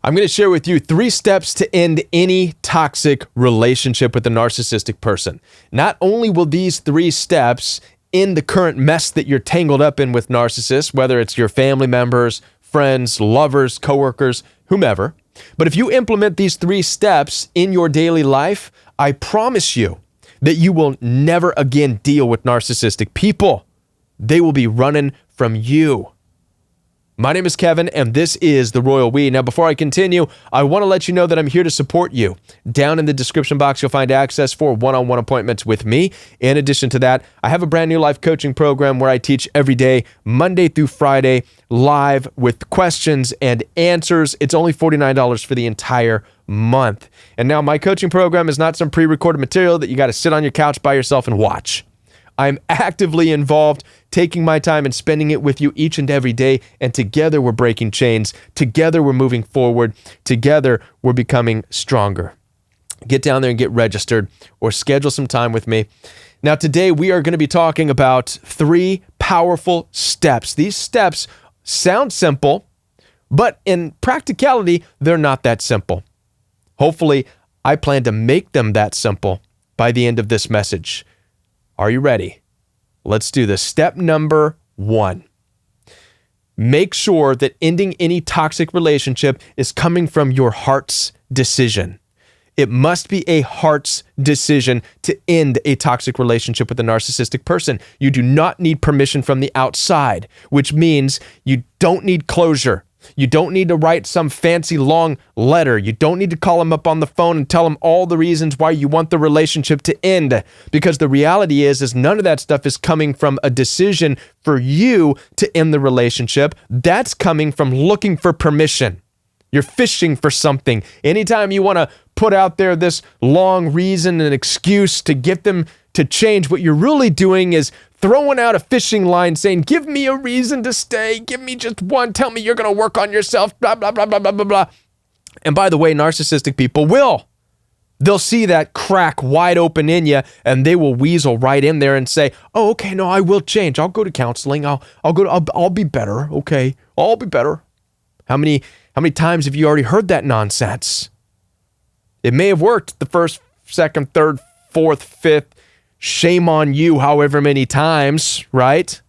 I'm going to share with you 3 steps to end any toxic relationship with a narcissistic person. Not only will these 3 steps end the current mess that you're tangled up in with narcissists, whether it's your family members, friends, lovers, coworkers, whomever, but if you implement these 3 steps in your daily life, I promise you that you will never again deal with narcissistic people. They will be running from you. My name is Kevin, and this is The Royal We. Now, before I continue, I want to let you know that I'm here to support you. Down in the description box, you'll find access for one-on-one appointments with me. In addition to that, I have a brand new life coaching program where I teach every day, Monday through Friday, live with questions and answers. It's only $49 for the entire month. And now my coaching program is not some pre-recorded material that you got to sit on your couch by yourself and watch. I'm actively involved, taking my time and spending it with you each and every day, and together we're breaking chains. Together we're moving forward. Together we're becoming stronger. Get down there and get registered or schedule some time with me. Now today we are going to be talking about 3 powerful steps. These steps sound simple, but in practicality, they're not that simple. Hopefully, I plan to make them that simple by the end of this message. Are you ready? Let's do this. Step number 1. Make sure that ending any toxic relationship is coming from your heart's decision. It must be a heart's decision to end a toxic relationship with a narcissistic person. You do not need permission from the outside, which means you don't need closure. You don't need to write some fancy long letter. You don't need to call them up on the phone and tell them all the reasons why you want the relationship to end. Because the reality is none of that stuff is coming from a decision for you to end the relationship. That's coming from looking for permission. You're fishing for something. Anytime you want to put out there this long reason and excuse to get them to change, what you're really doing is throwing out a fishing line saying, give me a reason to stay. Give me just one. Tell me you're going to work on yourself, blah, blah, blah, blah, blah, blah, blah. And by the way, narcissistic people will. They'll see that crack wide open in you, and they will weasel right in there and say, oh, okay, no, I will change. I'll go to counseling. I'll be better. Okay, I'll be better. How many times have you already heard that nonsense? It may have worked the first, second, third, fourth, fifth, shame on you however many times, right?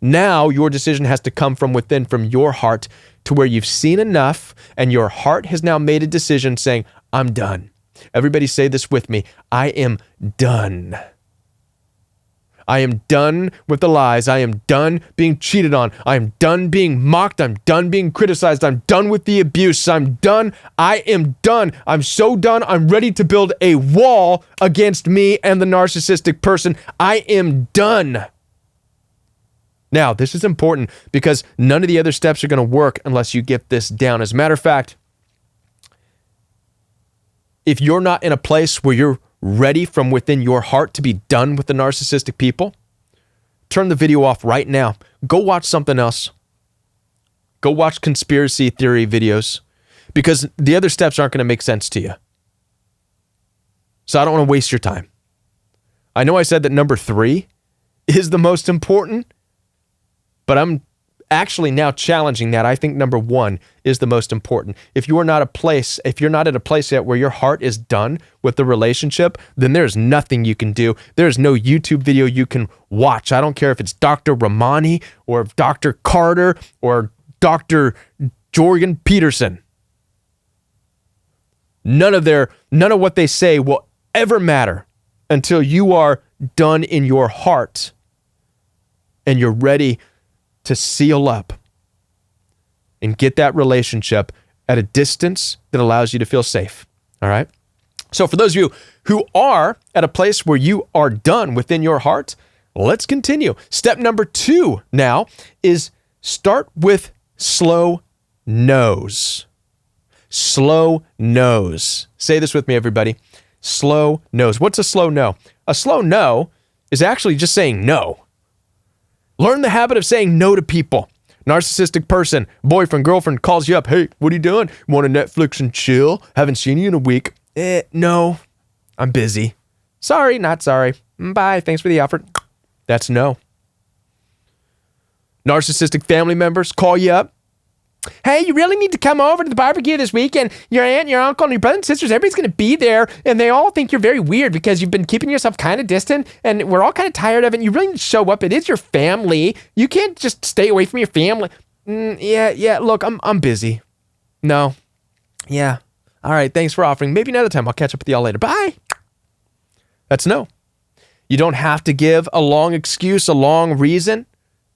Now your decision has to come from within, from your heart, to where you've seen enough and your heart has now made a decision saying, I'm done. Everybody say this with me. I am done. I am done with the lies. I am done being cheated on. I am done being mocked. I'm done being criticized. I'm done with the abuse. I'm done. I am done. I'm so done. I'm ready to build a wall against me and the narcissistic person. I am done. Now, this is important because none of the other steps are going to work unless you get this down. As a matter of fact, if you're not in a place where you're ready from within your heart to be done with the narcissistic people, turn the video off right now. Go watch something else. Go watch conspiracy theory videos because the other steps aren't going to make sense to you. So I don't want to waste your time. I know I said that number 3 is the most important, but I'm actually now challenging that. I think number 1 is the most important. If you're not at a place yet where your heart is done with the relationship, then there's nothing you can do. There's no YouTube video you can watch. I don't care if it's Dr. Ramani or Dr. Carter or Dr. Jorgen Peterson. None of what they say will ever matter until you are done in your heart and you're ready to seal up and get that relationship at a distance that allows you to feel safe. All right? So for those of you who are at a place where you are done within your heart, let's continue. Step number 2 now is start with slow no's. Slow no's. Say this with me, everybody. Slow no's. What's a slow no? A slow no is actually just saying no. Learn the habit of saying no to people. Narcissistic person, boyfriend, girlfriend calls you up. Hey, what are you doing? Want to Netflix and chill? Haven't seen you in a week. No, I'm busy. Sorry, not sorry. Bye, thanks for the offer. That's no. Narcissistic family members call you up. Hey, you really need to come over to the barbecue this weekend. Your aunt, your uncle, and your brothers and sisters, everybody's going to be there, and they all think you're very weird because you've been keeping yourself kind of distant, and we're all kind of tired of it, and you really need to show up. It is your family. You can't just stay away from your family. Yeah, look, I'm busy. No. Yeah. All right, thanks for offering. Maybe another time. I'll catch up with y'all later. Bye. That's no. You don't have to give a long excuse, a long reason.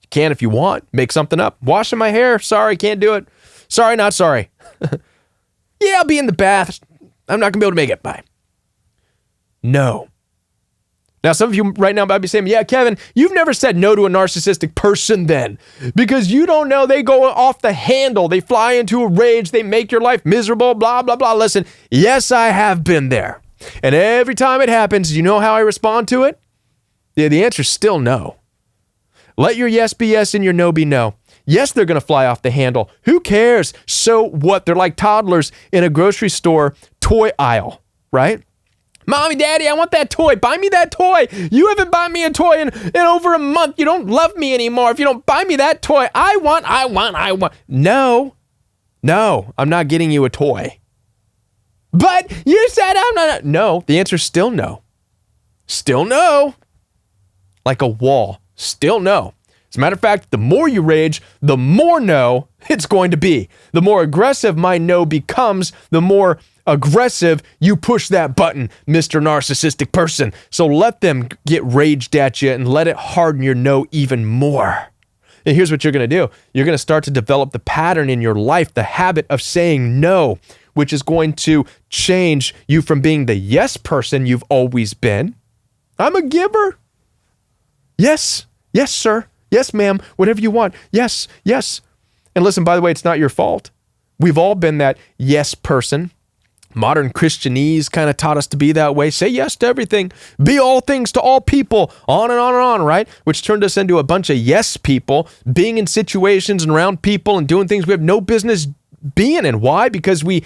You can if you want. Make something up. Washing my hair. Sorry, can't do it. Sorry, not sorry. Yeah, I'll be in the bath. I'm not going to be able to make it. Bye. No. Now, some of you right now might be saying, yeah, Kevin, you've never said no to a narcissistic person then, because you don't know they go off the handle. They fly into a rage. They make your life miserable, blah, blah, blah. Listen, yes, I have been there. And every time it happens, you know how I respond to it? Yeah, the answer is still no. Let your yes be yes and your no be no. Yes, they're going to fly off the handle. Who cares? So what? They're like toddlers in a grocery store toy aisle, right? Mommy, Daddy, I want that toy. Buy me that toy. You haven't bought me a toy in over a month. You don't love me anymore. If you don't buy me that toy, I want. No, I'm not getting you a toy. But you said I'm not. No, the answer is still no. Still no. Like a wall. Still no. As a matter of fact, the more you rage, the more no it's going to be. The more aggressive my no becomes, the more aggressive you push that button, Mr. Narcissistic person. So let them get raged at you and let it harden your no even more. And here's what you're going to do. You're going to start to develop the pattern in your life, the habit of saying no, which is going to change you from being the yes person you've always been. I'm a giver. Yes, sir. Yes, ma'am. Whatever you want. Yes. And listen, by the way, it's not your fault. We've all been that yes person. Modern Christianese kind of taught us to be that way. Say yes to everything. Be all things to all people. On and on and on, right? Which turned us into a bunch of yes people, being in situations and around people and doing things we have no business being in. Why? Because we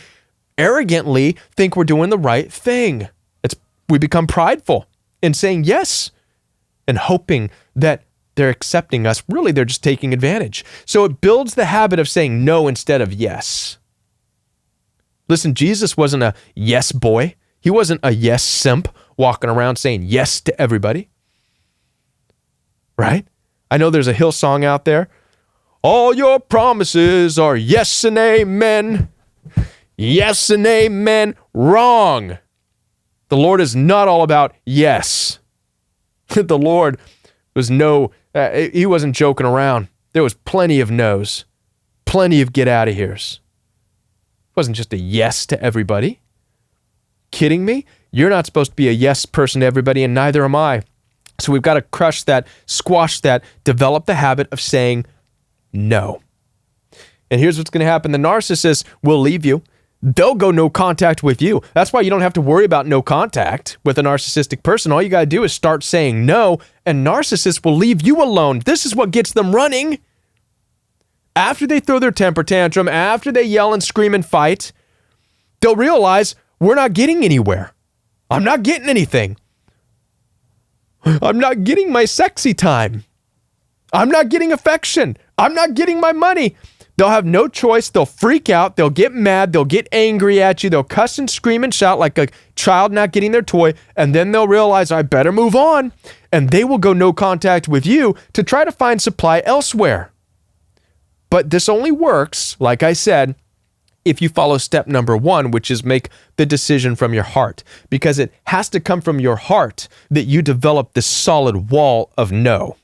arrogantly think we're doing the right thing. We become prideful in saying yes and hoping that they're accepting us. Really, they're just taking advantage. So it builds the habit of saying no instead of yes. Listen, Jesus wasn't a yes boy. He wasn't a yes simp walking around saying yes to everybody. Right? I know there's a Hillsong out there. All your promises are yes and amen. Yes and amen. Wrong. The Lord is not all about yes. The Lord was he wasn't joking around. There was plenty of no's, plenty of get out of here's. It wasn't just a yes to everybody. Kidding me? You're not supposed to be a yes person to everybody, and neither am I. So we've got to crush that, squash that, develop the habit of saying no. And here's what's going to happen. The narcissist will leave you. They'll go no contact with you. That's why you don't have to worry about no contact with a narcissistic person. All you got to do is start saying no, and narcissists will leave you alone. This is what gets them running. After they throw their temper tantrum, after they yell and scream and fight, they'll realize we're not getting anywhere. I'm not getting anything. I'm not getting my sexy time. I'm not getting affection. I'm not getting my money. They'll have no choice. They'll freak out. They'll get mad. They'll get angry at you. They'll cuss and scream and shout like a child not getting their toy. And then they'll realize, I better move on. And they will go no contact with you to try to find supply elsewhere. But this only works, like I said, if you follow step number 1, which is make the decision from your heart. Because it has to come from your heart that you develop this solid wall of no.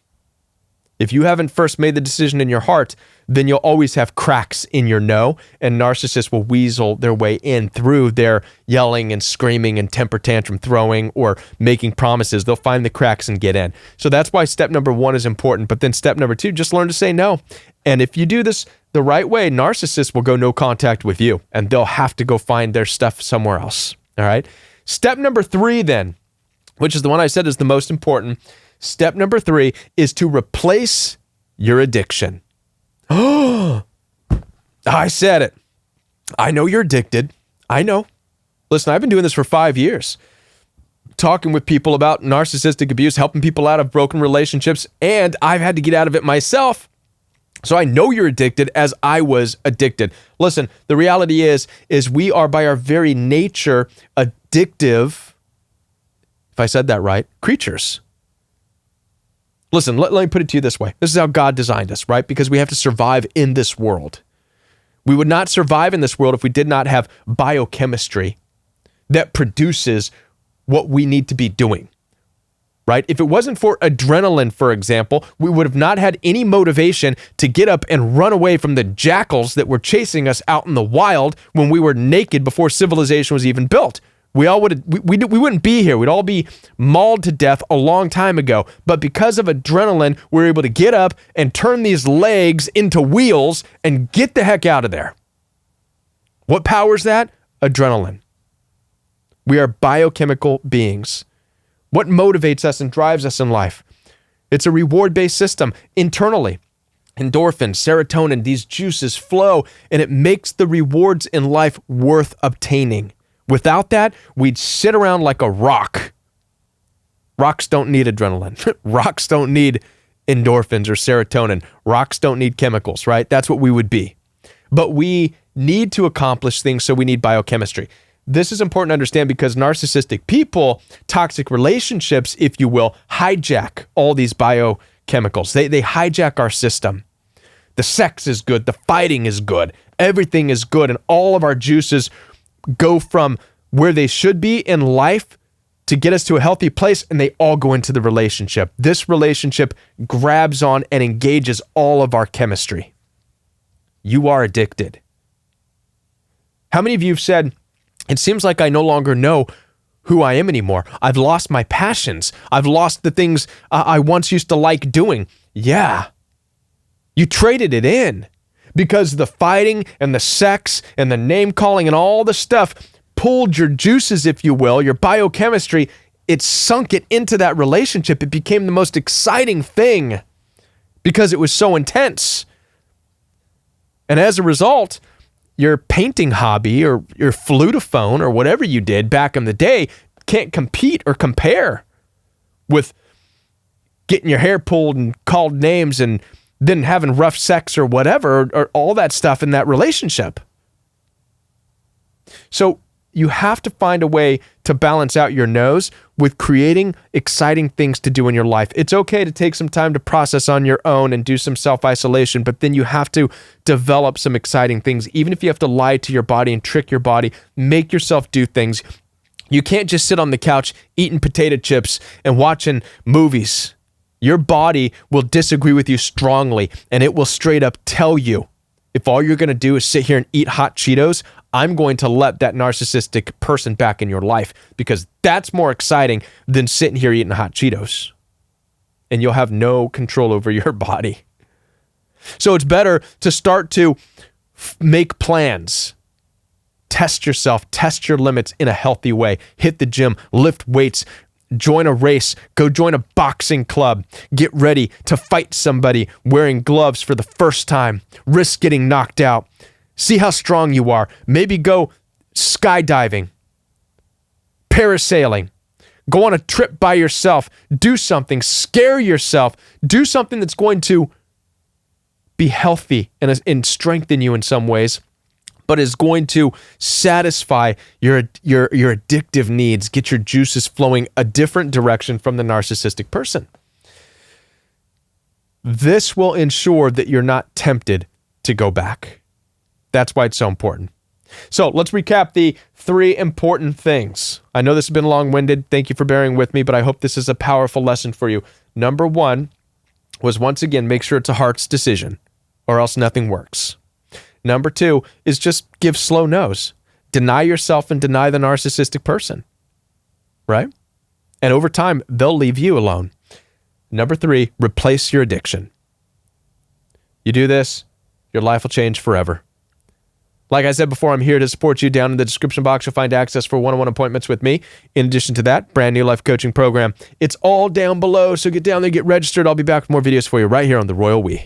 If you haven't first made the decision in your heart, then you'll always have cracks in your no, and narcissists will weasel their way in through their yelling and screaming and temper tantrum throwing or making promises. They'll find the cracks and get in. So that's why step number 1 is important. But then step number 2, just learn to say no. And if you do this the right way, narcissists will go no contact with you, and they'll have to go find their stuff somewhere else. All right. Step number 3 then, which is the one I said is the most important. Step number 3 is to replace your addiction. Oh, I said it. I know you're addicted. I know. Listen, I've been doing this for 5 years, talking with people about narcissistic abuse, helping people out of broken relationships, and I've had to get out of it myself. So I know you're addicted as I was addicted. Listen, the reality is we are by our very nature addictive, if I said that right, creatures. Listen, let me put it to you this way. This is how God designed us, right? Because we have to survive in this world. We would not survive in this world if we did not have biochemistry that produces what we need to be doing, right? If it wasn't for adrenaline, for example, we would have not had any motivation to get up and run away from the jackals that were chasing us out in the wild when we were naked before civilization was even built. We wouldn't be here. We'd all be mauled to death a long time ago. But because of adrenaline, we're able to get up and turn these legs into wheels and get the heck out of there. What powers that? Adrenaline. We are biochemical beings. What motivates us and drives us in life? It's a reward-based system internally. Endorphins, serotonin, these juices flow, and it makes the rewards in life worth obtaining. Without that, we'd sit around like a rock. Rocks don't need adrenaline. Rocks don't need endorphins or serotonin. Rocks don't need chemicals, right? That's what we would be. But we need to accomplish things, so we need biochemistry. This is important to understand because narcissistic people, toxic relationships, if you will, hijack all these biochemicals. They hijack our system. The sex is good. The fighting is good. Everything is good. And all of our juices go from where they should be in life to get us to a healthy place, and they all go into the relationship. This relationship grabs on and engages all of our chemistry. You are addicted. How many of you have said, it seems like I no longer know who I am anymore. I've lost my passions. I've lost the things I once used to like doing. Yeah. You traded it in because the fighting and the sex and the name calling and all the stuff pulled your juices, if you will, your biochemistry. It sunk it into that relationship. It became the most exciting thing because it was so intense. And as a result, your painting hobby or your flutophone or whatever you did back in the day can't compete or compare with getting your hair pulled and called names and then having rough sex or whatever, or all that stuff in that relationship. So you have to find a way to balance out your nose with creating exciting things to do in your life. It's okay to take some time to process on your own and do some self-isolation, but then you have to develop some exciting things. Even if you have to lie to your body and trick your body, make yourself do things. You can't just sit on the couch eating potato chips and watching movies. Your body will disagree with you strongly, and it will straight up tell you, if all you're going to do is sit here and eat hot Cheetos, I'm going to let that narcissistic person back in your life because that's more exciting than sitting here eating hot Cheetos. And you'll have no control over your body. So it's better to start to make plans. Test yourself, test your limits in a healthy way. Hit the gym, lift weights, join a race, go join a boxing club, get ready to fight somebody wearing gloves for the first time, risk getting knocked out. See how strong you are. Maybe go skydiving, parasailing, go on a trip by yourself, do something, scare yourself, do something that's going to be healthy and strengthen you in some ways, but is going to satisfy your addictive needs, get your juices flowing a different direction from the narcissistic person. This will ensure that you're not tempted to go back. That's why it's so important. So let's recap the 3 important things. I know this has been long-winded. Thank you for bearing with me, but I hope this is a powerful lesson for you. Number 1 was, once again, make sure it's a heart's decision, or else nothing works. Number 2 is just give slow no's. Deny yourself and deny the narcissistic person, right? And over time, they'll leave you alone. Number 3, replace your addiction. You do this, your life will change forever. Like I said before, I'm here to support you. Down in the description box, you'll find access for one-on-one appointments with me. In addition to that, brand new life coaching program. It's all down below, so get down there, get registered. I'll be back with more videos for you right here on The Royal We.